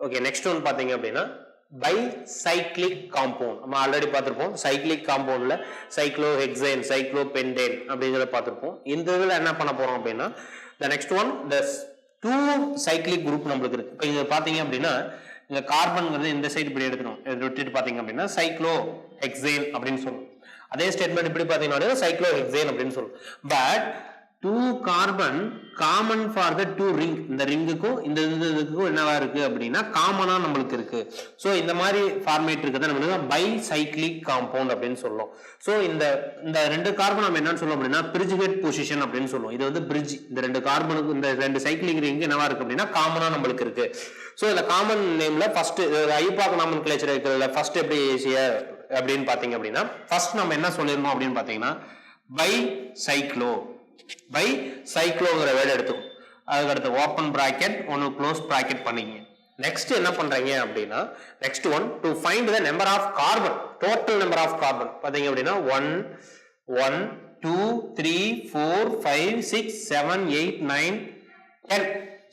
Okay next one பாத்தீங்க அப்படின்னா பைசைக்ளிக் compound. நம்ம ஆல்ரெடி பார்த்திருப்போம். சைக்ளிக் காம்பவுண்ட்ல சைக்ளோஹெக்சேன், சைக்ளோபென்டேன் அப்படிங்கறத பார்த்திருப்போம். இந்த இதுல என்ன பண்ண போறோம் அப்படின்னா the next one the two cyclic group நம்மளுக்கு இருக்கு. இப்போ இத பாத்தீங்க அப்படின்னா இந்த கார்பன்ங்கிறது இந்த சைடு இப்படி எடுத்துறோம். இத விட்டுட்டு பாத்தீங்க அப்படின்னா சைக்ளோஹெக்சேன் அப்படினு சொல்றோம். அதே ஸ்டேட்மென்ட் இப்படி பாத்தீங்கன்னா சைக்ளோஹெக்சேன் அப்படினு சொல்றோம். But two carbon common for the two ring. இந்த ரிங்குக்கும் இந்த இதுக்கும் என்னவா இருக்கு அப்படின்னா காமனா நம்மளுக்கு இருக்கு. சோ இந்த மாதிரி ஃபார்மேட் இருக்குதா நம்ம பைசைக்ளிக் காம்பவுண்ட் அப்படின்னு சொல்றோம். சோ இந்த ரெண்டு கார்பன் நம்ம என்னன்னு சொல்றோம் அப்படின்னா பிரிட்ஜ்ஹெட் பொசிஷன் அப்படின்னு சொல்லுவோம். இது வந்து பிரிட்ஜ். இந்த ரெண்டு கார்பனுக்கு இந்த ரெண்டு சைக்ளிக் ரிங் என்னவா இருக்கு அப்படின்னா காமனா நம்மளுக்கு இருக்கு. சோ இந்த காமன் நேம்ல ஃபர்ஸ்ட் ஐபாக் நாமென்க்ளேச்சர் இருக்குல்ல ஃபர்ஸ்ட் எப்படி அப்படின்னு பாத்தீங்க அப்படின்னா ஃபர்ஸ்ட் நம்ம என்ன சொல்லிருந்தோம் அப்படின்னு பாத்தீங்கன்னா பைசைக்ளோ பைசைக்ளோங்கிற வேர்ட் எடுத்துக்கும். அதுக்கு அடுத்து ஓப்பன் பிராக்கெட் ஒன்னு க்ளோஸ் பிராக்கெட் பண்ணீங்க. நெக்ஸ்ட் என்ன பண்றீங்க அப்படின்னா next one to find the number of carbon, total number of carbon பாத்தீங்க அப்படின்னா 1 1 2 3 4 5 6 7 8 9 10.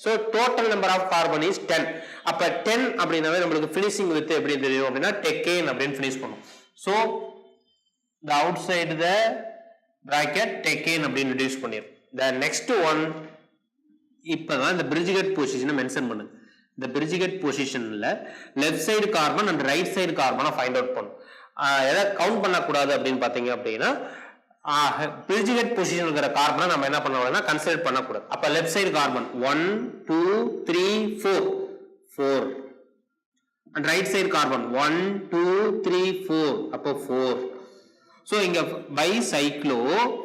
so total number of carbon is 10. அப்ப 10 அப்படினாவே நமக்கு finishing with எப்படி தெரியும் அப்படினா டெக்கேன் அப்படினு finish பண்ணும். so the outside the bracket டெக்கேன் அப்படினு reduce பண்ணிரும். the next one இப்பதான் இந்த bridgehead position மென்ஷன் பண்ணுங்க. இந்த bridgehead positionல left side carbon and right side carbon find out பண்ணும். எதை கவுண்ட் பண்ண கூடாது அப்படினு பாத்தீங்க அப்படினா bridgehead position இருக்கிற கார்பனை நம்ம என்ன பண்ணணும்னா கன்சிடர் பண்ண கூடாது. அப்ப left side carbon 1 2 3 4 and right side carbon 1 2 3 4 அப்ப 4. சோ இங்க பைசைக்ளோ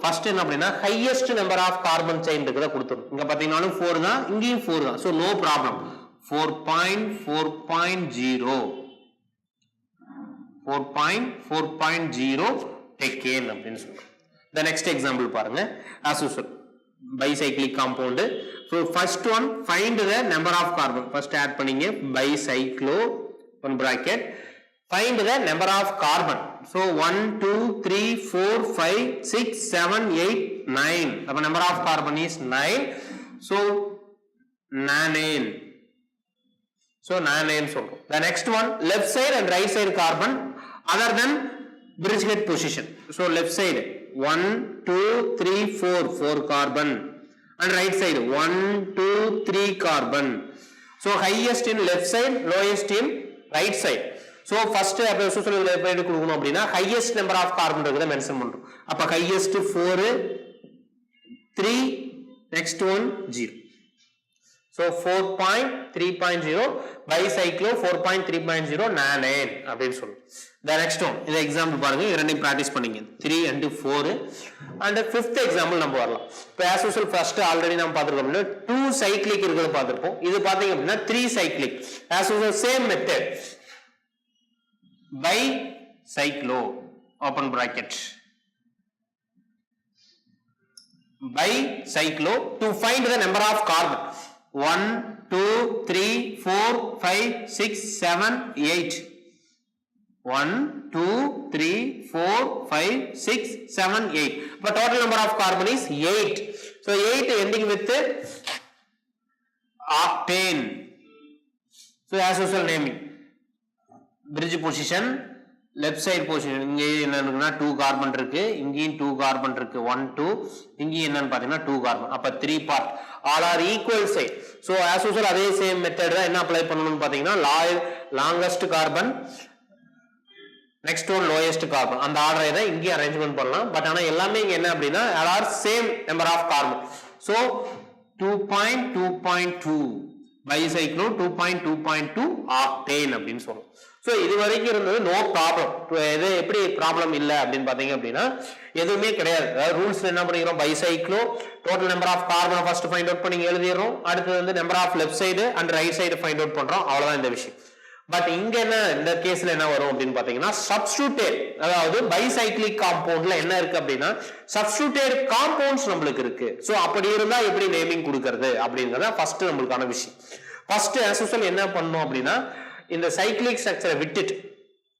ஃபர்ஸ்ட் என்ன அப்படினா highest number of carbon chain இருக்குத கொடுத்துரும். இங்க பாத்தீங்கனாலும் 4 தான், இங்கேயும் 4 தான். So no problem. 4.4.0 டெக்கேன் அப்படினு சொல்றோம். The next example பாருங்க. as usual bicyclic compound. so first one find the number of carbon. first add பண்ணீங்க bicyclo one bracket find the number of carbon. so 1 2 3 4 5 6 7 8 9. the number of carbon is 9. so nanane. so nanane சொல்றோம். the next one left side and right side carbon other than bridgehead position. so left side 1 2 3 4 carbon and right side 1 2 3 carbon. so highest in left side, lowest in right side. so first அப்ப சூசல் left side கொடுக்கணும் அப்படினா highest number of carbon இருக்குத mention பண்றோம். அப்ப highest 4 3 next one 0. so 4.3.0 bicyclo 4.3.0 nanane அப்படினு சொல்றோம். the next one இந்த example பாருங்க. இரண்டையும் பிராக்டீஸ் பண்ணீங்க. 3 and 4 and fifth example நம்ம வரலாம். இப்போ as usual first ஆல்ரெடி நாம பாத்துறோம். 2 cyclic இருக்குத பாத்துறோம். இது பாத்தீங்க அப்படினா 3 cyclic. as usual same method bicyclo open bracket bicyclo to find the number of carbon 1 2 3 4 5 6 7 8. 1 2 3 4 5 6 7 8. but total number of carbon is 8. so 8 ending with octane. so as usual naming bridge position left side position. இங்க என்னன்னா 2 carbon இருக்கு, இங்கேயும் 2 carbon இருக்கு. 1 2 இங்கேயும் என்னன்னு பாத்தீங்கன்னா 2 carbon. அப்ப 3 part all are equal side. so as usual அதே சேம் மெத்தட் தான் என்ன அப்ளை பண்ணனும்னு பாத்தீங்கன்னா longest carbon next one lowest carbon அந்த ஆர்டரை தான் இங்க அரேஞ்ச்மென்ட் பண்ணலாம். பட் ஆனா எல்லாமே இங்க என்ன அப்படினா are same number of carbon. so 2.2.2 bicyclo 2.2.2 octane அப்படினு சொல்றோம். சோ இது வரைக்கும் இருந்தது நோ ப்ராப்ளம். இது எப்படி ப்ராப்ளம் இல்ல அப்படினு பாத்தீங்க அப்படினா எதுவுமே கிடையாது. அதாவது ரூல்ஸ்ல என்ன பண்ணிரோம் bicyclo total number of carbon first find out பண்ணி எழுதிரோம். அடுத்து வந்து number of left side and right side find out பண்றோம். அவ்வளவுதான் இந்த விஷயம். பட் இங்க என்ன இந்த கேஸ்ல என்ன வரும் அப்படின்னு பாத்தீங்கன்னா சப்ஸ்டிட்யூட், அதாவது பைசைக்ளிக் காம்பவுண்ட்ல என்ன இருக்கு அப்படின்னா சப்ஸ்டிட்யூட் காம்பவுண்ட்ஸ் நம்மளுக்கு இருக்கு. சோ அப்படி இருந்தா எப்படி நேமிங் கொடுக்கிறது அப்படிங்கறத ஃபர்ஸ்ட் நம்மளுக்கான விஷயம். ஃபர்ஸ்ட் as usual என்ன பண்ணனும் அப்படின்னா இந்த சைக்ளிக் ஸ்ட்ரக்சரை விட்டுட்டு,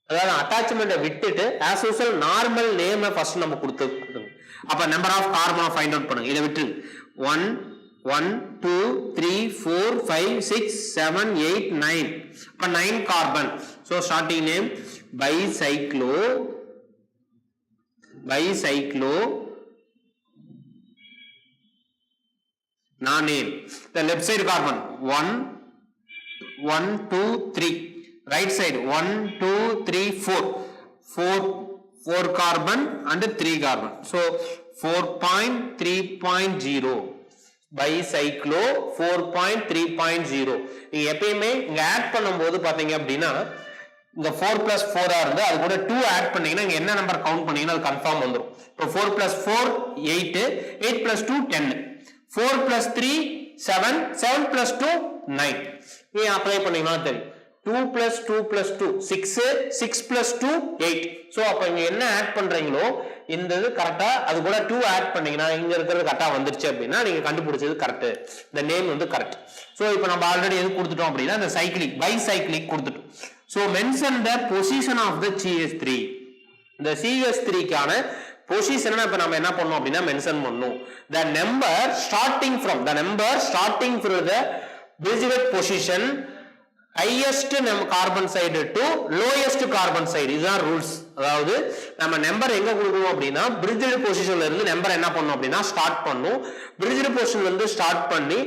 அதாவது அட்டாச்மென்ட்டை விட்டுட்டு as usual நார்மல் நேமை ஃபர்ஸ்ட் நம்ம கொடுத்துங்க. அப்ப நம்பர் ஆஃப் கார்பனை ஃபைண்ட் அவுட் பண்ணுங்க. இத விட்டு 1 1 2 3 4 5 6 7 8 9 அப்ப 9 carbon. So starting name bicyclo nonane. The left side carbon 1 2 3, right side 1 2 3 4 carbon and 3 carbon. So 4.3.0 bicyclo 4.3.0. நீங்க எப்பயுமே இங்க ஆட் பண்ணும்போது பாத்தீங்க அப்படின்னா இந்த 4 plus 4 இருந்து அது கூட 2 ஆட் பண்ணீங்கன்னா இங்க என்ன நம்பர் கவுண்ட் பண்ணீங்கன்னா அது கன்ஃபார்ம் வந்துரும். இப்போ 4 plus 4 8, 8 plus 2 10, 4 plus 3 7, 7 plus 2 9. நீ அப்ளை பண்ணீங்கன்னா தெரியும். 2 plus 2 plus 2 6, 6 plus 2 8. சோ அப்ப இங்க என்ன ஆட் பண்றீங்களோ இந்த இது கரெக்ட்டா அது கூட 2 ஆட் பண்ணீங்கன்னா இங்க இருக்கிறது கரெக்ட்டா வந்துருச்சு அப்படினா நீங்க கண்டுபிடிச்சது கரெக்ட். the name வந்து கரெக்ட். சோ இப்போ நம்ம ஆல்ரெடி எது கொடுத்துட்டோம் அப்படினா இந்த சைக்கிளிக் bicyclic கொடுத்துட்டோம். So mention the position of the CH3. இந்த CH3 க்கான பொசிஷன் இப்ப நம்ம என்ன பண்ணோம் அப்படினா மென்ஷன் பண்ணனும். the number starting from the Bridgehead position highest carbon side to lowest carbon side. இதுதான் ரூல்ஸ். அதாவது நம்ம நம்பர் எங்க கொடுக்கணும் அப்படினா Bridgehead பொசிஷன்ல இருந்து நம்பர் என்ன பண்ணனும் அப்படினா ஸ்டார்ட் பண்ணனும். Bridgehead பொசிஷன்ல இருந்து ஸ்டார்ட் பண்ணி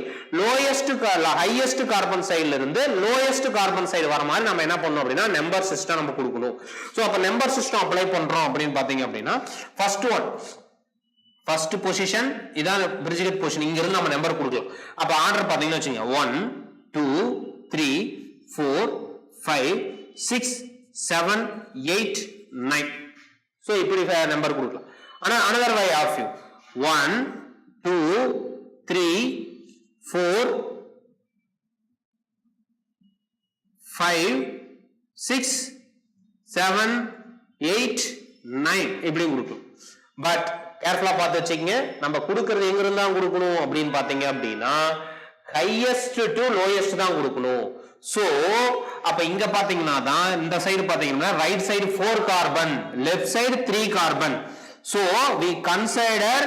highest carbon sideல இருந்து lowest carbon side வர மாதிரி நம்ம என்ன பண்ணனும் அப்படினா நம்பர் சிஸ்டம் நம்ம கொடுக்கணும். சோ அப்ப நம்பர் சிஸ்டம் அப்ளை பண்றோம் அப்படினு பாத்தீங்க அப்படினா first position இதான் Bridgehead பொசிஷன். இங்க இருந்து நம்ம நம்பர் கொடுக்கலாம். அப்ப ஆர்டர் பாத்தீங்கன்னா வெச்சுங்க 1 2 3 4 5 6 7 8 9. so இப்படி நம்பர் கொடுக்கலாம். ஆனா another way of you 1 2 3 4 5 6 7 8 9 இப்படி கொடுக்கலாம். பட் கேர்ஃபுல்லா பார்த்து வச்சுக்கங்க. நம்ம கொடுக்கிறது எங்க இருந்தா கொடுக்கணும் அப்படின்னு பாத்தீங்க அப்படின்னா ஹையஸ்ட் டு லோயஸ்ட் தான் கொடுக்கணும். சோ அப்ப இங்க பாத்தீங்கன்னா தான் இந்த சைடு பாத்தீங்கன்னா right side 4 carbon, left side 3 carbon. So we consider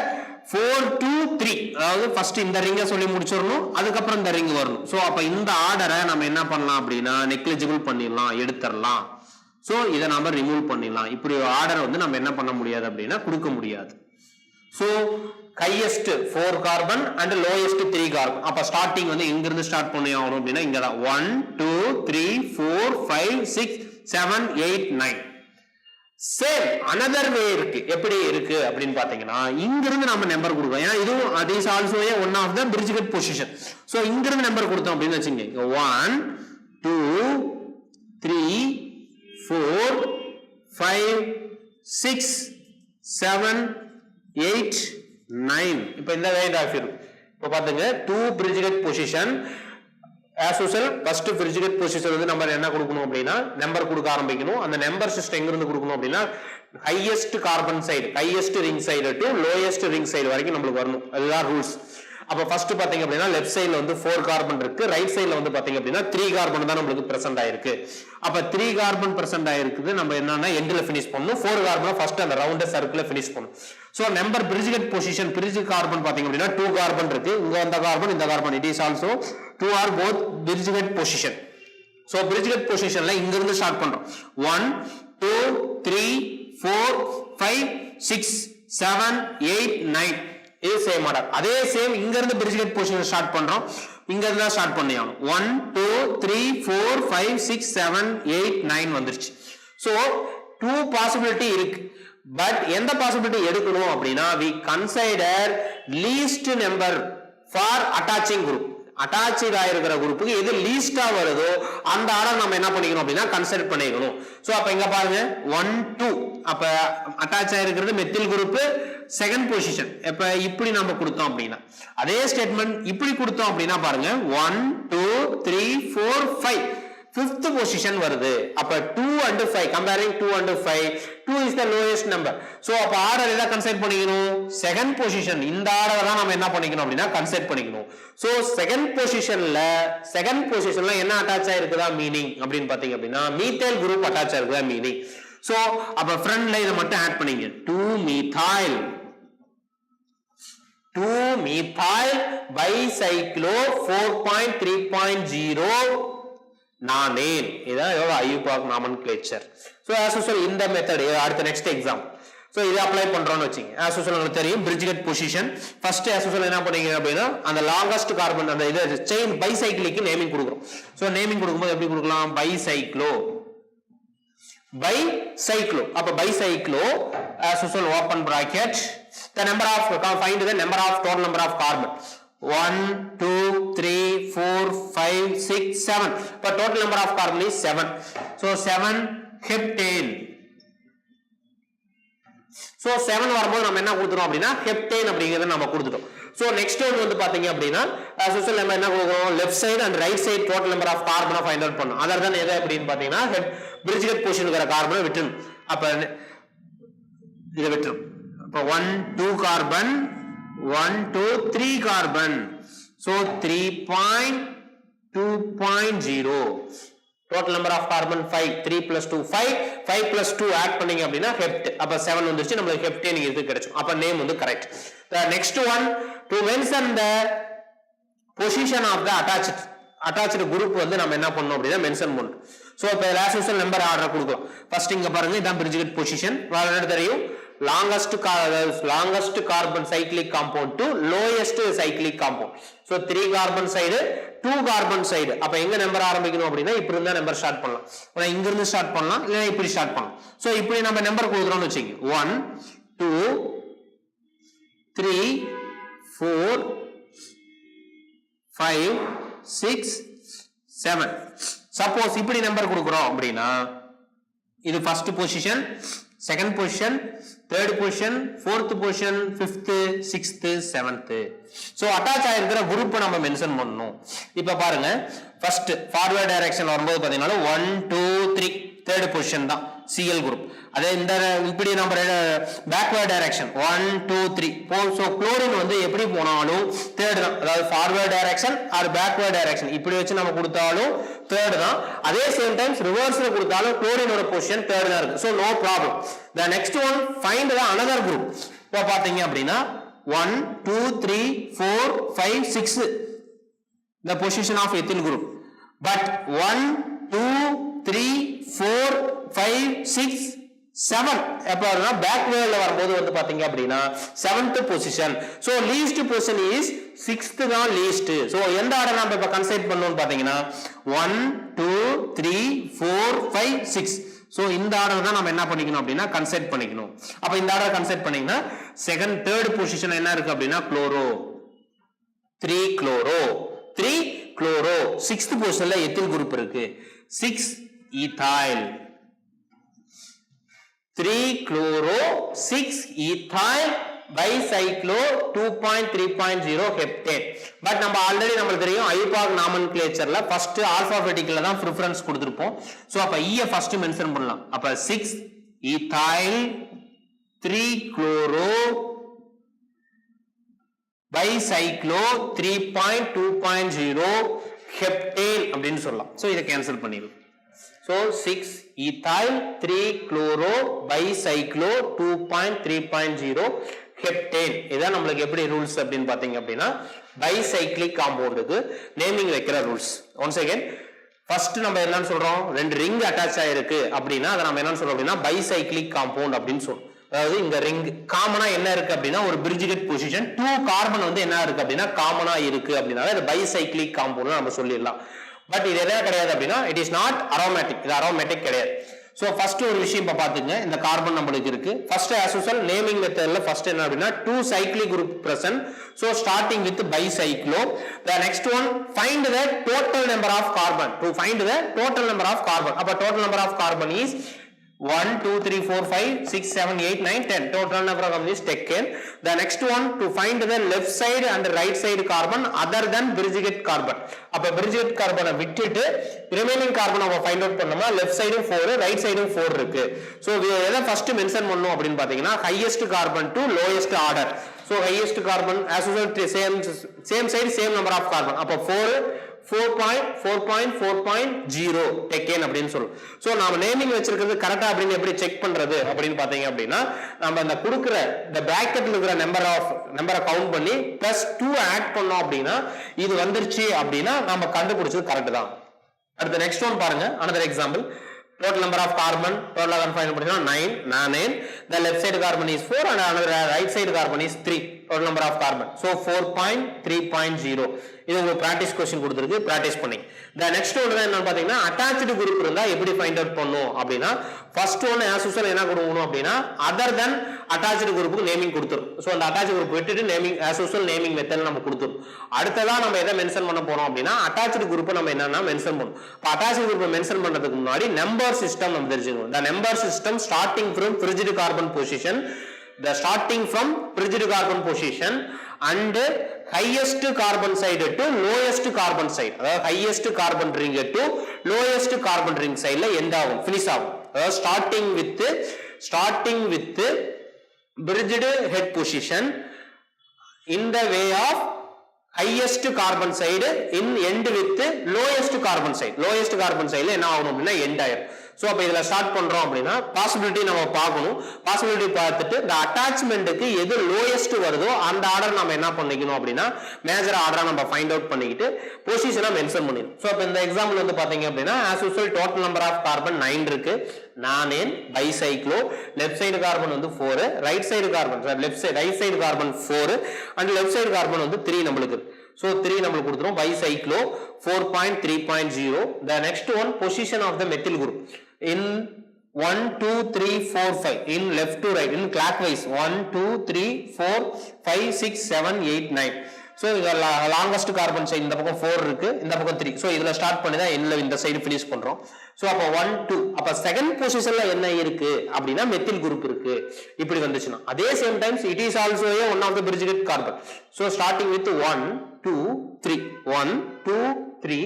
4 to 3. அதாவது ஃபர்ஸ்ட் இந்த ரிங்க சொல்லி முடிச்சிரணும், அதுக்கப்புறம் இந்த ரிங் வரணும். சோ அப்ப இந்த ஆர்டரை நம்ம என்ன பண்ணலாம் அப்படின்னா நெக்லிஜிபிள் பண்ணிடலாம், எடுத்துடலாம். சோ இதை நாம ரிமூவ் பண்ணிடலாம். இப்படி ஆர்டர் வந்து நம்ம என்ன பண்ண முடியாது அப்படின்னா கொடுக்க முடியாது. So highest 4 carbon and lowest 3 carbon. அப்ப ஸ்டார்டிங் வந்து எங்க இருந்து ஸ்டார்ட் பண்ணி ஆகணும் அப்படின்னா இங்க தான் 1 2 3 4 5 6 7 8 9. சேம் another way இருக்கு. எப்படி இருக்கு அப்படின்னு பாத்தீங்கன்னா இங்க இருந்து நம்ம நம்பர் கொடுக்கலாம். ஏன்னா இதுவும் it is also a one of the Bridgehead position. So இங்க இருந்து நம்பர் கொடுத்தோம் அப்படின்னு வெச்சீங்க 1 2 3 4 5 6 7 8 9. இப்போ இந்த கைண்ட் ஆஃப் இருக்கு. இப்போ பாத்துங்க 2 Bridgehead position as usual first Bridgehead position வந்து நம்ம என்ன கொடுக்கணும் அப்படினா நம்பர் கொடுக்க ஆரம்பிக்கணும். அந்த நம்பர் சிஸ்டம் எங்க இருந்து கொடுக்கணும் அப்படினா highest carbon side, highest ring side to lowest ring side வரைக்கும் நமக்கு வரணும். அதுதான் ரூல்ஸ். அப்ப ஃபர்ஸ்ட் பாத்தீங்க அப்படினா லெஃப்ட் சைடுல வந்து 4 கார்பன் இருக்கு, ரைட் சைடுல வந்து பாத்தீங்க அப்படினா 3 கார்பன் தான் நமக்கு பிரசன்ட் ஆயிருக்கு. அப்ப 3 கார்பன் பிரசன்ட் ஆயிருக்கு. நம்ம என்னன்னா எண்ட்ல ஃபினிஷ் பண்ணனும். 4 கார்பன் ஃபர்ஸ்ட் அந்த ரவுண்ட் சர்க்கிள்ல ஃபினிஷ் பண்ணனும். So number Bridgehead position Bridgehead carbon பாத்தீங்க அப்படினா 2 கார்பன் இருக்கு. இங்க அந்த கார்பன் இந்த carbon it is also 2 are both Bridgehead position. So Bridgehead பொசிஷன்ல இங்க இருந்து ஸ்டார்ட் பண்றோம். 1 2 3 4 5 6 7 8 9. இது சேம் ஆர்டர். அதே சேம் இங்க இருந்து Bridgehead பொசிஷன் ஸ்டார்ட் பண்றோம். இங்க இருந்து ஸ்டார்ட் பண்ணியானோம். 1 2 3 4 5 6 7 8 9 வந்துருச்சு. சோ 2 பாசிபிலிட்டி இருக்கு. பட் எந்த பாசிபிலிட்டி எடுக்கணும் அப்படினா we consider least number for attaching group. Attached ஆயிருக்கிற குரூப்புக்கு எது லீஸ்டா வருதோ அந்த ஆர்டர் நம்ம என்ன பண்ணிக்கணும் அப்படினா கன்சிடர் பண்ணிக்கணும். சோ அப்ப இங்க பாருங்க 1 2 அப்ப அட்டாச் ஆயிருக்கிறது மெத்தில் குரூப் செகண்ட் பொசிஷன். இப்ப இப்படி நம்ம கொடுத்தோம் அப்படினா அதே ஸ்டேட்மென்ட் இப்படி கொடுத்தோம் அப்படினா பாருங்க 1 2 3 4 5 fifth position வருது. அப்ப 2 and 5 comparing 2 and 5 2 is the lowest number. so அப்ப ஆர்டர் எதை கன்சிடர் பண்ணிக்கணும் செகண்ட் பொசிஷன். இந்த ஆர்டர் தான் நம்ம என்ன பண்ணிக்கணும் அப்படினா கன்சிடர் பண்ணிக்கணும். so செகண்ட் பொசிஷன்ல என்ன அட்டாச் ஆயிருக்குதா மீனிங் அப்படினு பாத்தீங்க அப்படினா மீத்தைல் குரூப் அட்டாச் ஆயிருக்குதா மீனிங். so அப்ப ஃப்ரண்ட்ல இத மட்டும் ஆட் பண்ணீங்க 2 methyl 2-methyl bicyclo 4.3.0 nonane. இதான் IUPAC nomenclature. So as usual இந்த மெத்தட் அடுத்த நெக்ஸ்ட் எக்ஸாம். So இதை அப்ளை பண்றோம்னு வெச்சீங்க. as usual உங்களுக்கு தெரியும் Bridget position. First as usual என்ன பண்ணீங்க அப்படினா அந்த லாங்கஸ்ட் கார்பன் அந்த இது செயின் பைசைக்ளிக்கு நேமிங் கொடுக்கிறோம். So நேமிங் கொடுக்கும்போது எப்படி கொடுக்கலாம்? bicyclo அப்ப bicyclo as usual open bracket the number of find the number of total number of carbon 1 2 3 4 5 6 7 but total number of carbon is 7 so 7 heptane so 7 வரும்போது நம்ம என்ன கொடுத்துறோம் அப்படினா heptane அப்படிங்கறத நம்ம கொடுத்துட்டோம் so next one வந்து பாத்தீங்க அப்படினா as usual நம்ம என்ன கொடுக்கிறோம் left side and right side total number of carbon find out பண்ணனும் other than எது அப்படினு பாத்தீங்கன்னா Bridget positionங்கிற கார்பனை விட்டுறணும் அப்ப இத விட்டுறோம் அப்ப 1 2 carbon 1 2 3 carbon so 3.2.0 total number of carbon 5 3 plus 2 5 plus 2 add பண்ணீங்க அப்படினா hept அப்ப 7 வந்துருச்சு நமக்கு heptane இது கிடைக்கும் அப்ப நேம் வந்து correct the next one to mention the position of the attached group வந்து நம்ம என்ன பண்ணனும் அப்படினா மென்ஷன் பண்ணனும் சோ இப்ப as usual நம்பர் ஆர்டர் கொடுக்கலாம் ஃபர்ஸ்ட் இங்க பாருங்க இதான் Bridget position உங்களுக்கு தெரியும் longest carbon cyclic compound to lowest cyclic compound so 3 carbon side 2 carbon side அப்ப எங்க நம்பர் ஆரம்பிக்கணும் அப்படினா இப்படி இருந்தா நம்பர் ஸ்டார்ட் பண்ணலாம் நான் இங்க இருந்து ஸ்டார்ட் பண்ணலாம் இல்ல இப்படி ஸ்டார்ட் பண்ணலாம் சோ இப்படி நம்ம நம்பர் கொடுக்கறோம்னு வெச்சீங்க 1 2 3 4 5 6 7 சப்போஸ் இப்படி நம்பர் கொடுக்கறோம் அப்படினா இது first position second position third position fourth position fifth sixth seventh so attach ஆயிருக்கிற குரூப் நம்ம மென்ஷன் பண்ணனும் இப்ப பாருங்க first forward direction வரும்போது பாத்தீங்கன்னா 1 2 3 third position தான் Cl group அதே இந்த இப்படி நம்ம backward direction 1 2 3 so chlorine வந்து எப்படி போனாலும் third தான் அதாவது forward direction or backward direction இப்படி வச்சு நம்ம கொடுத்தாலும் third தான் அதே same times reverse ல கொடுத்தாலும் chlorine ஓட position third தான் இருக்கு so no problem the next one find the another group இப்ப பாத்தீங்க அப்படினா 1 2 3 4 5 6 the position of ethyl group but 1 2 3 4 5 6 7 எப்போனா backward ல வரும்போது வந்து பாத்தீங்க அப்படினா 7th position so least position is 6th தான் least so எந்த ஆர்டர் நம்ம இப்ப கன்சிடர் பண்ணனும்னு பாத்தீங்கன்னா 1 2 3 4 5 6 so இந்த ஆர்டர் தான் நம்ம என்ன பண்ணிக்கணும் அப்படினா கன்சிடர் பண்ணிக்கணும் அப்ப இந்த ஆர்டர் கன்சிடர் பண்ணீங்கன்னா செகண்ட் தேர்ட் பொசிஷன் என்ன இருக்கு அப்படினா குளோரோ 3 குளோரோ 3 குளோரோ 6th பொசிஷன்ல எத்தில் குரூப் இருக்கு 6 ethyl 3 chloro 6 ethyl bicyclo 2.3.0 heptane but நம்ம ஆல்ரெடி நமக்கு தெரியும் IUPAC nomenclatureல ஃபர்ஸ்ட் ஆல்பாபெட்டிக்கல்ல தான் preference கொடுத்திருப்போம் சோ அப்ப E ஃபர்ஸ்ட் மென்ஷன் பண்ணலாம் அப்ப 6 ethyl 3 chloro bicyclo 3.2.0 heptane அப்படினு சொல்லலாம் சோ இத கேன்சல் பண்ணிடுங்க so 6 ethyl 3 chloro bicyclo 2.3.0 heptane இதான் நமக்கு எப்படி ரூல்ஸ் அப்படினு பாத்தீங்க அப்படினா bicyclic compoundக்கு நேமிங் வைக்கிற ரூல்ஸ் once again first நம்ம என்னன்னு சொல்றோம் ரெண்டு ரிங் அட்டாச் ஆயிருக்கு அப்படினா அத நம்ம என்னன்னு சொல்றோம் அப்படினா bicyclic compound அப்படினு சொல்றோம் அதாவது இந்த ரிங் காமனா என்ன இருக்கு அப்படினா ஒரு Bridget position 2 கார்பன் வந்து என்ன இருக்கு அப்படினா காமனா இருக்கு அப்படினால இது bicyclic compound நம்ம சொல்லிரலாம் பட் இது என்ன கிடையாது அப்படினா it is not aromatic இது aromatic கிடையாது சோ ஃபர்ஸ்ட் ஒரு விஷயம் இப்ப பாத்துங்க இந்த கார்பன் நமக்கு இருக்கு ஃபர்ஸ்ட் as usual நேமிங் மெத்தட்ல ஃபர்ஸ்ட் என்ன அப்படினா 2 cyclic group present so starting with bicyclo the next one find the total number of carbon to find the total number of carbon அப்ப total number of carbon is 1 2 3 4 5 6 7 8 9 10 total number of carbon is taken the next one to find the left side and right side carbon other than Bridget carbon அப்ப Bridget carbon விட்டுட்டு remaining carbon நம்ம find out பண்ணோம்னா left side 4 right side 4 இருக்கு so எதை first mention பண்ணனும் அப்படினு பாத்தீங்கன்னா highest carbon to lowest order so highest carbon as usual same side same number of carbon அப்ப 4 4.4.4.0 டெக்கேன் அப்படின்னு சொல்லுவோம். சோ நாம நேமிங் வச்சிருக்கிறது கரெக்டா அப்படின்னு எப்படி செக் பண்றது அப்படின்னு பாத்தீங்க அப்படின்னா நம்ம அந்த கொடுக்கிற இந்த பிராக்கெட்ல இருக்கிற நம்பரை கவுண்ட் பண்ணி +2 ஆட் பண்ணோம் அப்படின்னா இது வந்துருச்சு அப்படின்னா நம்ம கண்டுபிடிச்சது கரெக்ட் தான். அடுத்த நெக்ஸ்ட் ஒன் பாருங்க. another example, total number of carbon, total carbon find பண்ணீங்கன்னா 9. The left side carbon is 4 and another right side carbon is 3. total number of carbon, so 4.3.0. இது உங்களுக்கு பிராக்டிஸ் क्वेश्चन கொடுத்திருக்கு, பிராக்டிஸ் பண்ணி. the next one என்ன பாத்தீங்கன்னா attached group இருந்தா எப்படி find out பண்ணனும் அப்படினா first one as usual என்ன கொடுக்கணும் அப்படினா other than attached groupக்கு நேமிங் கொடுத்துரும். சோ அந்த attached group விட்டுட்டு naming as usual naming method நம்ம கொடுத்துரும். அடுத்ததா நம்ம எதை மென்ஷன் பண்ண போறோம் அப்படினா attached group நம்ம என்னன்னா மென்ஷன் பண்ணனும். அப்ப attached group மென்ஷன் பண்றதுக்கு முன்னாடி நம்பர் சிஸ்டம் நம்ம தெரிஞ்சுக்கணும். the number system starting from rigid carbon position, and highest carbon side to lowest carbon side, அதாவது highest carbon ring to lowest carbon ring side ல end ஆகும், finish ஆகும். அதாவது starting with bridged head position in the way of highest carbon side in end with lowest carbon side ல என்ன ஆகும் அப்படின்னா end ஆயிரும். சோ அப்ப இதல ஸ்டார்ட் பண்றோம் அப்படினா பாசிபிலிட்டி நம்ம பார்க்கணும். பாசிபிலிட்டி பார்த்துட்டு இந்த அட்டாச்மென்ட்க்கு எது லோயஸ்ட் வருதோ அந்த ஆர்டர் நாம என்ன பண்ணிக்கணும் அப்படினா மேஜர் ஆர்டரா நம்ம ஃபைண்ட் அவுட் பண்ணிக்கிட்டு பொசிஷனை மென்ஷன் பண்ணிடணும். சோ அப்ப இந்த எக்ஸாம்பிள் வந்து பாத்தீங்க அப்படினா as usual total number of carbon 9 இருக்கு. நானேன் பைசைக்ளோ, லெஃப்ட் சைடு கார்பன் வந்து 4, right side carbon right side carbon 4 and left side carbon வந்து 3 நமக்கு. So 3 நம்மளுக்கு கொடுத்துரும். bicyclo 4.3.0. the next one position of the methyl group in 1 2 3 4 5 in left to right in clockwise 1 2 3 4 5 6 7 8 9. so longest carbon side இந்த பக்கம் 4 இருக்கு, இந்த பக்கம் 3. so இதுல ஸ்டார்ட் பண்ணி தான் எண்ட்ல இந்த சைடு finish பண்றோம். so அப்ப 1 2 அப்ப செகண்ட் பொசிஷன்ல என்ன இருக்கு அப்படினா மெத்தில் குரூப் இருக்கு. இப்படி வந்துச்சுனா அதே same times it is also a one of the bridged carbon. so starting with 1 2 3 1 2 3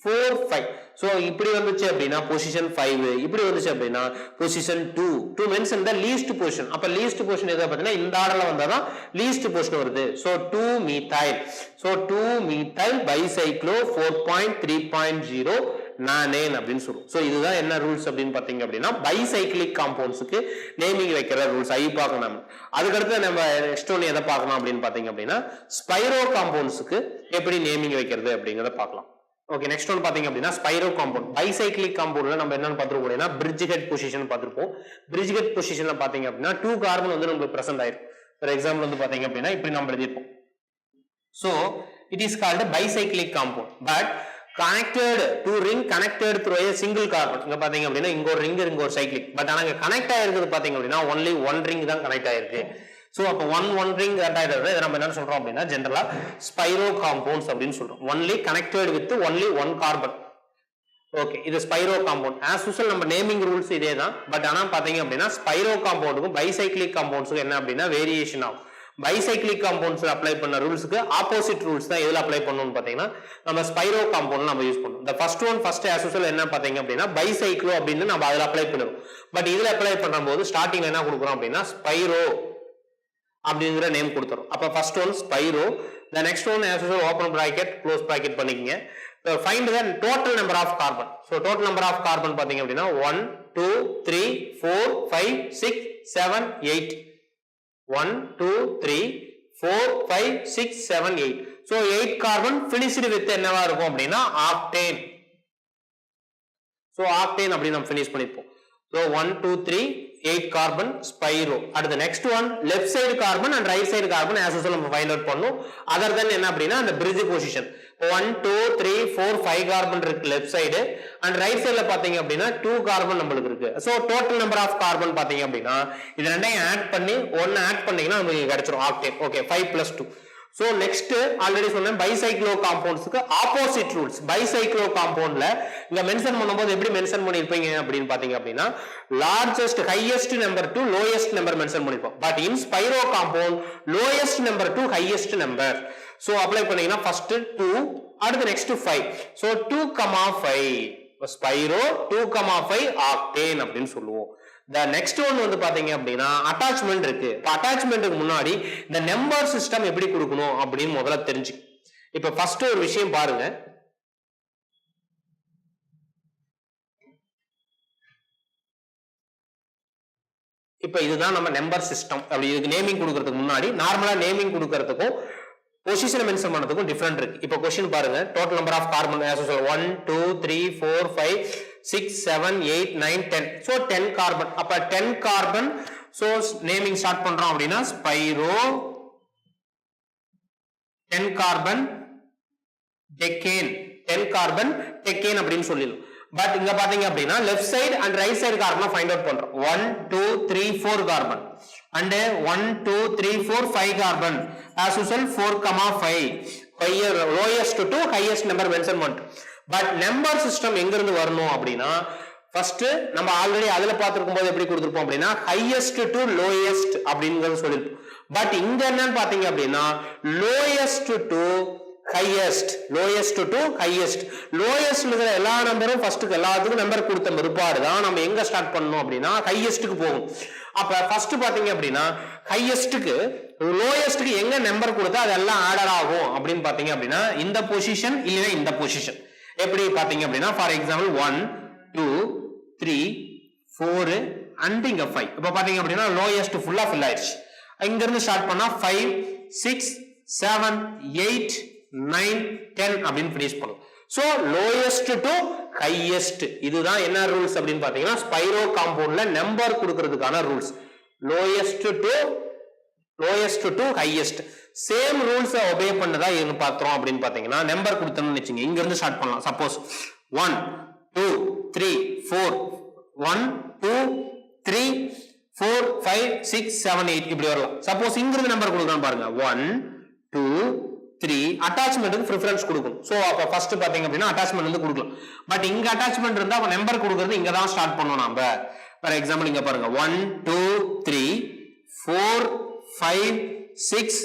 4 5. so இப்படி வந்துச்சு அப்படினா பொசிஷன் 5, இப்படி வந்துச்சு அப்படினா position 2 to mention the least position. அப்ப least position எது அப்படினா இந்த ஆர்டர்ல வந்தாதான் least position வருது. so 2 methyl, so 2 methyl bicyclo 4.3.0 நானேன் அப்படின்னு சொல்றோம். சோ இதுதான் என்ன ரூல்ஸ் அப்படின்னு பாத்தீங்க அப்படின்னா பைசைக்ளிக் காம்பவுண்ட்ஸ்க்கு நேமிங் வைக்கிற ரூல்ஸ் ஐ பார்க்கணும். அதுக்கு அடுத்து நம்ம நெக்ஸ்ட் ஒன் எதை பார்க்கணும் அப்படின்னு பாத்தீங்க அப்படின்னா ஸ்பைரோ காம்பவுண்ட்ஸ்க்கு எப்படி நேமிங் வைக்கிறது அப்படிங்கறத பார்க்கலாம். ஓகே, நெக்ஸ்ட் ஒன் பாத்தீங்க அப்படின்னா ஸ்பைரோ காம்பவுண்ட். பைசைக்ளிக் காம்பவுண்ட்ல நம்ம என்னன்னு பார்த்திருப்போம் அப்படின்னா பிரிட்ஜ் ஹெட் பொசிஷன் பார்த்திருப்போம். பிரிட்ஜ் ஹெட் பொசிஷன்ல பாத்தீங்க அப்படின்னா 2 கார்பன் வந்து நமக்கு பிரசன்ட் ஆயிருக்கு. ஃபார் எக்ஸாம்பிள் வந்து பாத்தீங்க அப்படின்னா இப்படி நம்ம எழுதிருப்போம். so it is called a bicyclic compound but connected to ring connected through a single carbon. இங்க பாத்தீங்க அப்படினா இங்க ஒரு ரிங் இங்க ஒரு சைக்ளிக், பட் ஆனா இங்க கனெக்ட் ஆயிருக்குது பாத்தீங்க அப்படினா only one ring தான் கனெக்ட் ஆயிருக்கு. சோ அப்ப one ring கனெக்ட் ஆயிருக்கு. இத நம்ம என்ன சொல்றோம் அப்படினா ஜெனரலா ஸ்பைரோ காம்பவுண்ட்ஸ் அப்படினு சொல்றோம். only connected with only one carbon. Okay, இது ஸ்பைரோ காம்பவுண்ட். as usual நம்ம நேமிங் ரூல்ஸ் இதே தான். பட் ஆனா பாத்தீங்க அப்படினா ஸ்பைரோ காம்பவுண்டுக்கும் பைசைக்ளிக் காம்பவுண்ட்ஸ்க்கும் என்ன அப்படினா வேரியேஷன் ஆகும். பைசைக்ளிக் காம்பவுண்ட்ஸ் அப்ளை பண்ண ரூல்ஸ்க்கு ஆப்போசிட் ரூல்ஸ் தான் எதுல அப்ளை பண்ணனும்னு பாத்தீங்கன்னா நம்ம ஸ்பைரோ காம்பவுண்ட் நம்ம யூஸ் பண்ணுவோம். the first one first as usual என்ன பாத்தீங்க அப்படினா பைசைக்ளோ அப்படினு நம்ம அதல அப்ளை பண்ணுவோம். பட் இதுல அப்ளை பண்ணும்போது ஸ்டார்டிங்ல என்ன கொடுக்கிறோம் அப்படினா ஸ்பைரோ அப்படிங்கற நேம் கொடுத்துறோம். அப்ப first one Spiro, the next one as usual open bracket close bracket பண்ணிக்கங்க. find the total number of carbon. so total number of carbon பாத்தீங்க அப்படினா 1 2 3 4 5 6 7 8 1 2 3 4 5 6 7 8. so 8 carbon finished with என்னவா இருக்கும் அப்படினா octane. so octane அப்படி நம்ம finish பண்ணிப்போம். so 1 2 3 8 carbon spiro. at the next one left side carbon and right side carbon as usual நம்ம find out பண்ணனும். other than என்ன அப்படினா அந்த bridge position 1 2 3 4 5 carbon இருக்கு left side and right sideல பாத்தீங்க அப்படினா 2 carbon நமக்கு இருக்கு. so total number of carbon பாத்தீங்க அப்படினா இது ரெண்டையும் ஆட் பண்ணி 1 ஆட் பண்ணீங்கன்னா நமக்கு கிடைச்சிரும் octane. okay, 5 plus 2. so next already சொன்னேன் பைசைக்ளோ காம்பவுண்ட்ஸ்க்கு ஆப்போசிட் ரூல்ஸ். பைசைக்ளோ காம்பவுண்ட்ல இங்க மென்ஷன் பண்ணும்போது எப்படி மென்ஷன் பண்ணிருப்பீங்க அப்படின்னு பாத்தீங்க அப்படின்னா largest highest number to lowest number mention பண்ணிருப்போம். But in spiro compound lowest number to highest number. so apply பண்ணீங்கன்னா ஃபர்ஸ்ட் 2 அடுத்து நெக்ஸ்ட் 5. so 2,5 ஸ்பைரோ 2,5 octane அப்படின்னு சொல்லுவோம். the next one வந்து பாத்தீங்க அப்படினா அட்டாச்மென்ட் இருக்கு. இப்ப அட்டாச்மென்ட்க்கு முன்னாடி இந்த நம்பர் சிஸ்டம் எப்படி கொடுக்கணும் அப்படினு முதல்ல தெரிஞ்சு. இப்ப ஃபர்ஸ்ட் ஒரு விஷயம் பாருங்க. இப்போ இதுதான் நம்ம நம்பர் சிஸ்டம். அப்படி இதுக்கு நேமிங் கொடுக்கறதுக்கு முன்னாடி நார்மலா நேமிங் கொடுக்கறதுக்கும் பொசிஷனை மென்ஷன் பண்ணதுக்கும் டிஃபரெண்ட் இருக்கு. இப்போ क्वेश्चन பாருங்க, total number of carbon as usual 1 2 3 4 5 6 7 8 9 10. So 10 carbon. அப்ப 10 கார்பன். சோ நேமிங் ஸ்டார்ட் பண்றோம் அப்படினா ஸ்பைரோ 10 கார்பன் டெக்கேன் 10 கார்பன் டெக்கேன் அப்படினு சொல்லிடலாம். பட் இங்க பாத்தீங்க அப்படினா left side and right side கார்பனை ஃபைண்ட் அவுட் பண்றோம். 1 2 3 4 carbon and 1 2 3 4 5 carbon as usual 4,5 lowest to highest number mention பண்ணிட்டோம். பட் நம்பர் சிஸ்டம் எங்க இருந்து வரணும் அப்படினா ஃபர்ஸ்ட் நம்ம ஆல்ரெடி அதுல பாத்துக்கும் போது எப்படி கொடுத்திருப்போம் அப்படினா highest to lowest அப்படிங்கறது சொல்லிருப்போம். பட் இங்க என்னன்னு பாத்தீங்க அப்படினா lowest to highest இருக்கிற எல்லா நம்பரும் ஃபர்ஸ்ட்க்கு எல்லாத்துக்கும் நம்பர் கொடுத்த மறுபாடு தான் நம்ம எங்க ஸ்டார்ட் பண்ணனும் அப்படினா ஹையஸ்ட்க்கு போகும். அப்ப ஃபர்ஸ்ட் பாத்தீங்க அப்படினா ஹையஸ்ட்க்கு லோயஸ்ட்க்கு எங்க நம்பர் கொடுத்தா அதெல்லாம் ஆர்டர் ஆகும் அப்படினு பாத்தீங்க அப்படினா இந்த பொசிஷன் இல்ல இந்த பொசிஷன். எப்படி பாத்தீங்க அப்படினா ஃபார் எக்ஸாம்பிள் 1 2 3 4 and இங்க 5. இப்ப பாத்தீங்க அப்படினா லோயஸ்ட் ஃபுல்லா ஃபில் ஆயிடுச்சு. இங்க இருந்து ஸ்டார்ட் பண்ணா 5 6 7 8 9 10 அப்படினு ஃபினிஷ் பண்ணும். சோ லோயஸ்ட் டு ஹையஸ்ட் இதுதான் என்ன ரூல்ஸ் அப்படினு பாத்தீங்கன்னா ஸ்பைரோ காம்பவுண்ட்ல நம்பர் கொடுக்கிறதுக்கான rules. Lowest to highest same rules obey பண்ணதா இங்க பாக்குறோம் அப்படினு பாத்தீங்கன்னா நம்பர் கொடுத்தோம்னு வெச்சீங்க இங்க இருந்து ஸ்டார்ட் பண்ணலாம். சப்போஸ் 1 2 3 4 1 2 3 4 5 6 7 8 இப்படி வரலாம். சப்போஸ் இங்க இருந்து நம்பர் கொடுக்கணும் பாருங்க 1 2 3 அட்டாச்மென்ட்க்கு பிரெஃபரன்ஸ் கொடுக்கும். சோ அப்ப ஃபர்ஸ்ட் பாத்தீங்க அப்படினா அட்டாச்மென்ட் வந்து கொடுக்கலாம். பட் இங்க அட்டாச்மென்ட் இருந்தா அப்ப நம்பர் கொடுக்கிறது இங்க தான் ஸ்டார்ட் பண்ணனும் நாம. ஃபார் எக்ஸாம்பிள் இங்க பாருங்க 1 2 3 4 5 6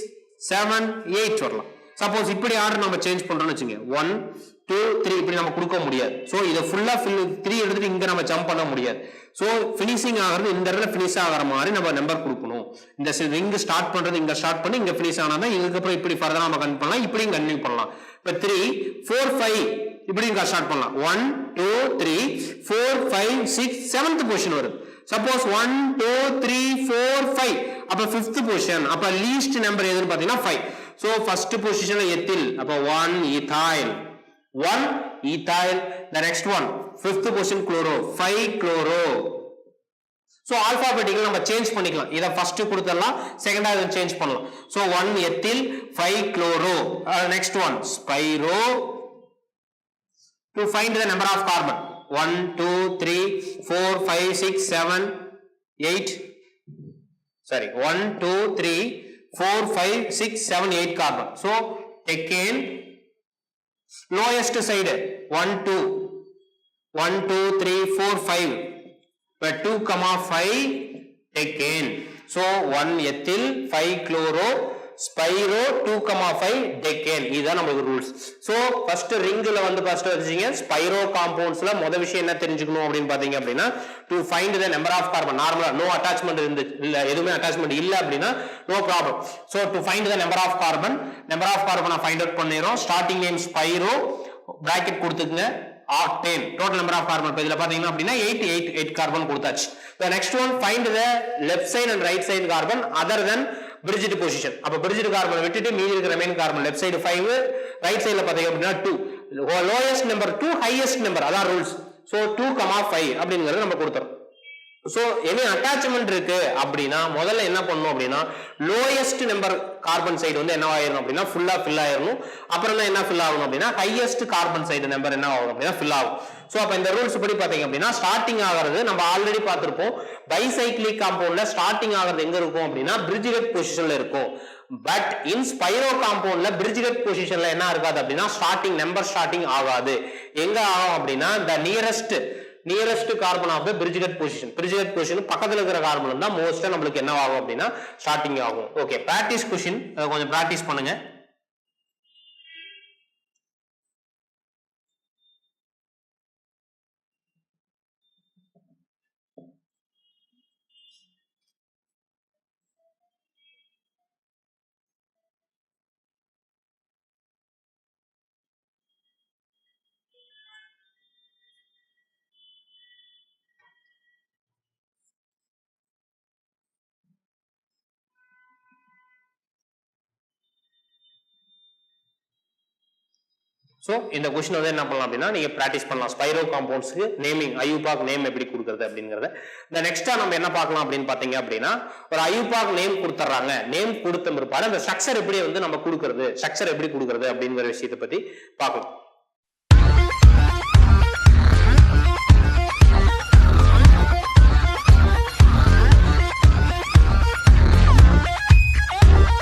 7 8 வரலாம். சப்போஸ் இப்படி ஆர்டர் நம்ம சேஞ்ச் பண்றோம்னு வெச்சுங்க 1 2 3 இப்படி நம்ம கொடுக்க முடியாது. சோ இத ஃபுல்லா 3 எடுத்துட்டு இங்க நம்ம ஜம்ப் பண்ண முடியாது. சோ ஃபினிஷிங் ஆகிறது இந்த இடத்துல ஃபினிஷ் ஆகற மாதிரி நம்ம நம்பர் கொடுக்கணும். இந்த ரிங் ஸ்டார்ட் பண்றது இங்க ஸ்டார்ட் பண்ணி இங்க ஃபினிஷ் ஆனாதான் இதுக்கு அப்புறம் இப்படி ஃபர்தரா நம்ம கண்டினியூ பண்ணலாம். இப்படியும் கண்டினியூ பண்ணலாம். இப்ப 3 4 5 இப்படி ஸ்டார்ட் பண்ணலாம். 1 2 3 4 5 6 7th பொசிஷன் வருது. சப்போஸ் 1 2 3 4 5 அப்ப 5th பொசிஷன். அப்ப லீஸ்ட் நம்பர் எதுன்னு பாத்தீங்கன்னா 5. சோ ஃபர்ஸ்ட் பொசிஷன்ல எத்தில் அப்ப 1 ethyl the next one 5th position chloro 5 chloro. so alphabetical நம்ம சேஞ்ச் பண்ணிக்கலாம். இத ஃபர்ஸ்ட் கொடுத்தறலாம் செகண்டா இத சேஞ்ச் பண்ணலாம். so 1 ethyl 5 chloro next one spiro to find the number of carbon 1 2 3 4 5 6 7 8 sorry 1 2 3 4 5 6 7 8 carbon. so again lowest side 1 2 3 4 5 but 2,5 again. so 1 ethyl 5 chloro spiro 2,5 decane இதுதான் நம்ம rules. So first ரிங்ல வந்து first வெச்சீங்க Spiro காம்பவுண்ட்ஸ்ல முதல் விஷயம் என்ன தெரிஞ்சுக்கணும் அப்படினு பாத்தீங்க அப்படினா to find the number of carbon நார்மலா no attachment இல்ல எதுமே அட்டாச்மென்ட் இல்ல அப்படினா no problem. so to find the number of carbon find out பண்ணிரோம். ஸ்டார்டிங் நேம் ஸ்பைரோ பிராக்கெட் கொடுத்துங்க octane total number of carbon பேஜ்ல பாத்தீங்கன்னா அப்படினா 8 கார்பன் கொடுத்தாச்சு. the next one find the left side and right side carbon other than bridged position. அப்ப bridged carbon விட்டுட்டு மீதி இருக்கிற remain carbon left side 5 right சைடுல பாத்தீங்க அப்படினா 2 lowest number to highest number அதான் ரூல்ஸ். so 2,5 அப்படிங்கறது நம்ம கொடுத்தோம். சோ எனி அட்டாச்மென்ட் இருக்கு அப்படினா முதல்ல என்ன பண்ணனும் அப்படினா லோயஸ்ட் நம்பர் கார்பன் சைடு வந்து என்ன ஆயிரணும் அப்படினா ஃபுல்லா ஃபில் ஆயிரணும். அப்புறம் என்ன ஃபில் ஆகணும் அப்படினா ஹையஸ்ட் கார்பன் சைடு நம்பர் என்ன ஆகும் அப்படினா ஃபில் ஆகும். சோ அப்ப இந்த ரூல்ஸ் படி பாத்தீங்க அப்படினா ஸ்டார்டிங் ஆகிறது நம்ம ஆல்ரெடி பார்த்திருப்போம். பைசைக்ளிக் காம்பவுண்ட்ல ஸ்டார்டிங் ஆகிறது எங்க இருக்கும் அப்படினா பிரிட்ஜ்கட் பொசிஷன்ல இருக்கும். பட் இன் ஸ்பைரோ காம்பவுண்ட்ல பிரிட்ஜ்கட் பொசிஷன்ல என்ன இருக்காது அப்படினா ஸ்டார்டிங் நம்பர் ஸ்டார்டிங் ஆகாது. எங்க ஆகும் அப்படினா the nearest carbon of the bridged position பக்கத்துல இருக்கிற கார்பன் தான் மோஸ்டா நமக்கு என்ன ஆகும் அப்படினா ஸ்டார்டிங் ஆகும். ஓகே பிராக்டீஸ் क्वेश्चन கொஞ்சம் பிராக்டீஸ் பண்ணுங்க. ஸோ இந்த கொஸ்டின் வந்து என்ன பண்ணலாம் அப்படின்னா நீங்க பிராக்டிஸ் பண்ணலாம். ஸ்பைரோ காம்பவுண்ட்ஸ்க்கு நேமிங் ஐயூபாக் நேம் எப்படி கொடுக்குறது அப்படிங்கறத. இந்த நெக்ஸ்டா நம்ம என்ன பார்க்கலாம் அப்படின்னு பாத்தீங்க அப்படின்னா ஒரு ஐயூபாக் நேம் கொடுத்துறாங்க. நேம் கொடுத்த பிற்பாடு அந்த ஸ்ட்ரக்சர் எப்படி வந்து நம்ம கொடுக்கறது, ஸ்ட்ரக்சர் எப்படி கொடுக்கறது அப்படிங்கிற விஷயத்தை பத்தி பார்க்கலாம்.